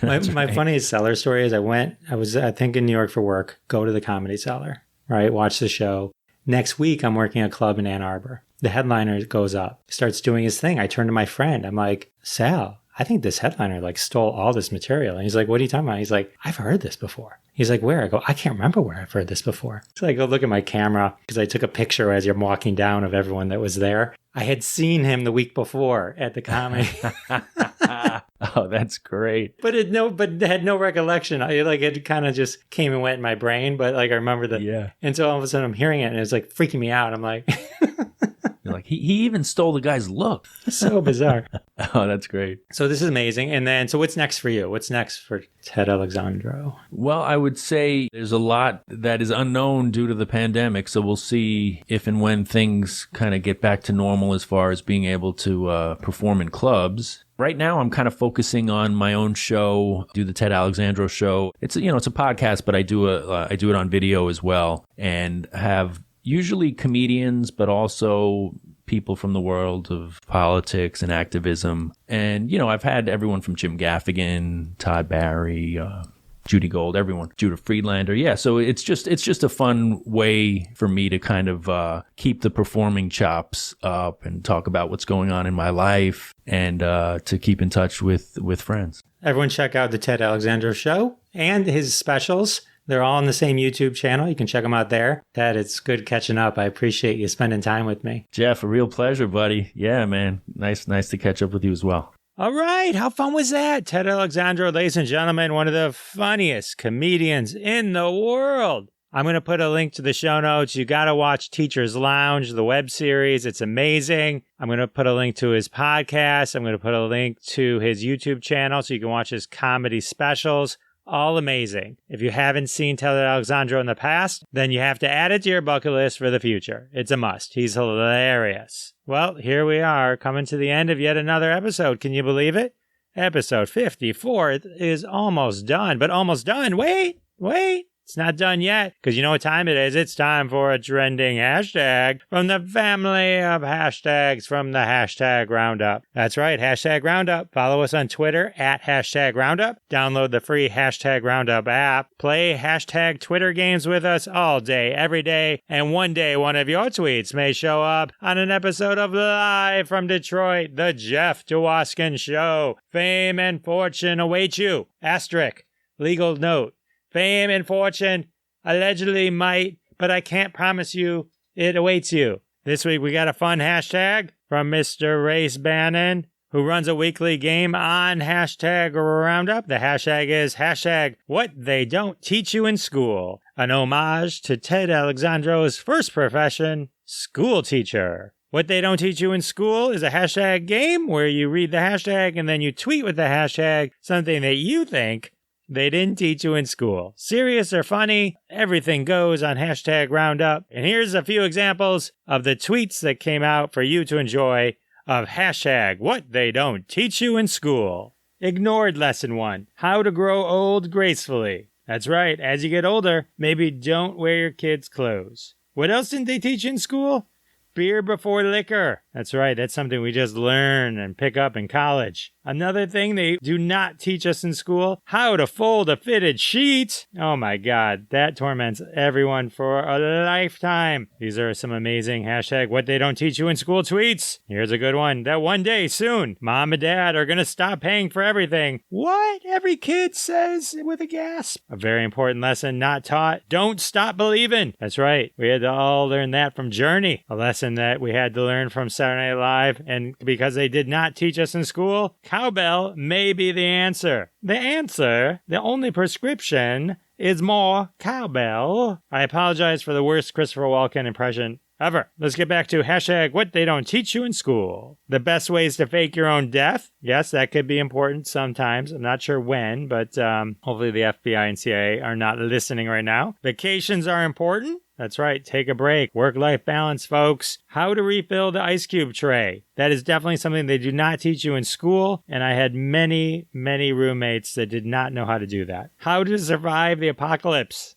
My funniest Cellar story is I was in New York for work, go to the Comedy Cellar, right? Watch the show. Next week, I'm working at a club in Ann Arbor. The headliner goes up, starts doing his thing. I turn to my friend. I'm like, Sal, I think this headliner stole all this material. And he's like, what are you talking about? He's like, I've heard this before. He's like, where? I go, I can't remember where I've heard this before. So I go look at my camera because I took a picture as you're walking down of everyone that was there. I had seen him the week before at the comedy. Oh, that's great. But had no recollection. It kind of just came and went in my brain. But I remember that. Yeah. And so all of a sudden I'm hearing it and it's freaking me out. I'm like, you're like, he even stole the guy's look. So bizarre. Oh, that's great. So this is amazing. And then, so what's next for you? What's next for Ted Alexandro? Well, I would say there's a lot that is unknown due to the pandemic. So we'll see if and when things kind of get back to normal as far as being able to perform in clubs. Right now, I'm kind of focusing on my own show, do the Ted Alexandro show. It's a podcast, but I do it on video as well, and have usually comedians, but also people from the world of politics and activism. And, I've had everyone from Jim Gaffigan, Todd Barry, Judy Gold, everyone, Judah Friedlander. Yeah, so it's just a fun way for me to kind of keep the performing chops up and talk about what's going on in my life and to keep in touch with friends. Everyone check out the Ted Alexandro show and his specials. They're all on the same YouTube channel. You can check them out there. Ted, it's good catching up. I appreciate you spending time with me. Jeff, a real pleasure, buddy. Yeah, man. Nice to catch up with you as well. All right. How fun was that? Ted Alexandro, ladies and gentlemen, one of the funniest comedians in the world. I'm going to put a link to the show notes. You got to watch Teacher's Lounge, the web series. It's amazing. I'm going to put a link to his podcast. I'm going to put a link to his YouTube channel so you can watch his comedy specials. All amazing. If you haven't seen Ted Alexandro in the past, then you have to add it to your bucket list for the future. It's a must. He's hilarious. Well, here we are, coming to the end of yet another episode. Can you believe it? Episode 54 is almost done, but almost done. Wait. It's not done yet, because you know what time it is. It's time for a trending hashtag from the family of hashtags from the hashtag Roundup. That's right, hashtag Roundup. Follow us on Twitter at hashtag Roundup. Download the free hashtag Roundup app. Play hashtag Twitter games with us all day, every day. And one day, one of your tweets may show up on an episode of Live from Detroit, The Jeff Dwoskin Show. Fame and fortune await you. Asterisk. Legal note. Fame and fortune allegedly might, but I can't promise you it awaits you. This week we got a fun hashtag from Mr. Race Bannon, who runs a weekly game on hashtag Roundup. The hashtag is hashtag what they don't teach you in school. An homage to Ted Alexandro's first profession, school teacher. What they don't teach you in school is a hashtag game where you read the hashtag and then you tweet with the hashtag something that you think they didn't teach you in school. Serious or funny, everything goes on hashtag Roundup. And here's a few examples of the tweets that came out for you to enjoy of hashtag what they don't teach you in school. Ignored lesson 1, how to grow old gracefully. That's right, as you get older, maybe don't wear your kids' clothes. What else didn't they teach you in school? Beer before liquor. That's right, that's something we just learn and pick up in college. Another thing they do not teach us in school, how to fold a fitted sheet. Oh my God, that torments everyone for a lifetime. These are some amazing hashtag what they don't teach you in school tweets. Here's a good one. That one day soon, mom and dad are going to stop paying for everything. What? Every kid says with a gasp. A very important lesson not taught. Don't stop believing. That's right. We had to all learn that from Journey. A lesson that we had to learn from Saturday Night Live. And because they did not teach us in school, cowbell may be the answer. The answer, the only prescription, is more cowbell. I apologize for the worst Christopher Walken impression ever. Let's get back to hashtag what they don't teach you in school. The best ways to fake your own death. Yes, that could be important sometimes. I'm not sure when, but hopefully the FBI and CIA are not listening right now. Vacations are important. That's right. Take a break. Work-life balance, folks. How to refill the ice cube tray. That is definitely something they do not teach you in school. And I had many, many roommates that did not know how to do that. How to survive the apocalypse.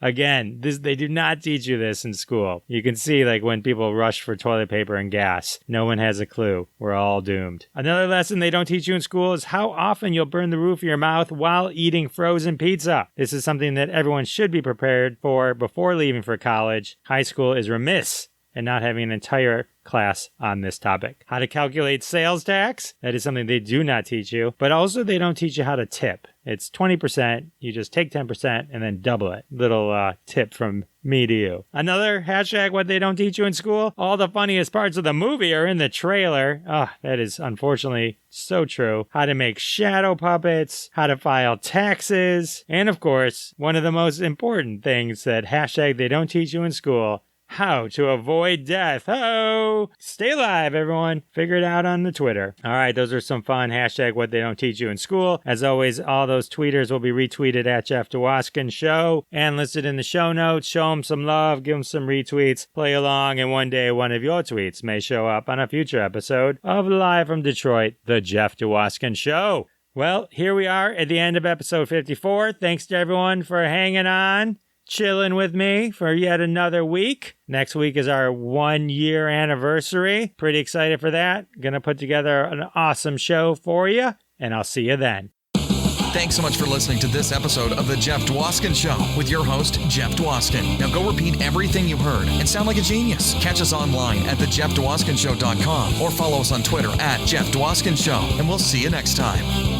Again, they do not teach you this in school. You can see like when people rush for toilet paper and gas. No one has a clue. We're all doomed. Another lesson they don't teach you in school is how often you'll burn the roof of your mouth while eating frozen pizza. This is something that everyone should be prepared for before leaving for college. High school is remiss in not having an entire class on this topic. How to calculate sales tax. That is something they do not teach you, but also they don't teach you how to tip. It's 20%. You just take 10% and then double it. Little tip from me to you. Another hashtag what they don't teach you in school. All the funniest parts of the movie are in the trailer. Oh, that is unfortunately so true. How to make shadow puppets, how to file taxes, and of course, one of the most important things that hashtag they don't teach you in school, how to avoid death. Oh, stay alive, everyone. Figure it out on the Twitter. All right, those are some fun hashtag what they don't teach you in school. As always, all those tweeters will be retweeted at Jeff Dwoskin Show and listed in the show notes. Show them some love, give them some retweets, play along, and one day one of your tweets may show up on a future episode of Live from Detroit, the Jeff Dwoskin Show. Well, here we are at the end of episode 54. Thanks to everyone for hanging on, chilling with me for yet another week. Next week is our 1-year anniversary. Pretty excited for that. Gonna put together an awesome show for you, and I'll see you then. Thanks so much for listening to this episode of The Jeff Dwoskin Show with your host, Jeff Dwoskin. Now go repeat everything you heard and sound like a genius. Catch us online at thejeffdwoskinshow.com or follow us on Twitter at Jeff Dwoskin Show, and we'll see you next time.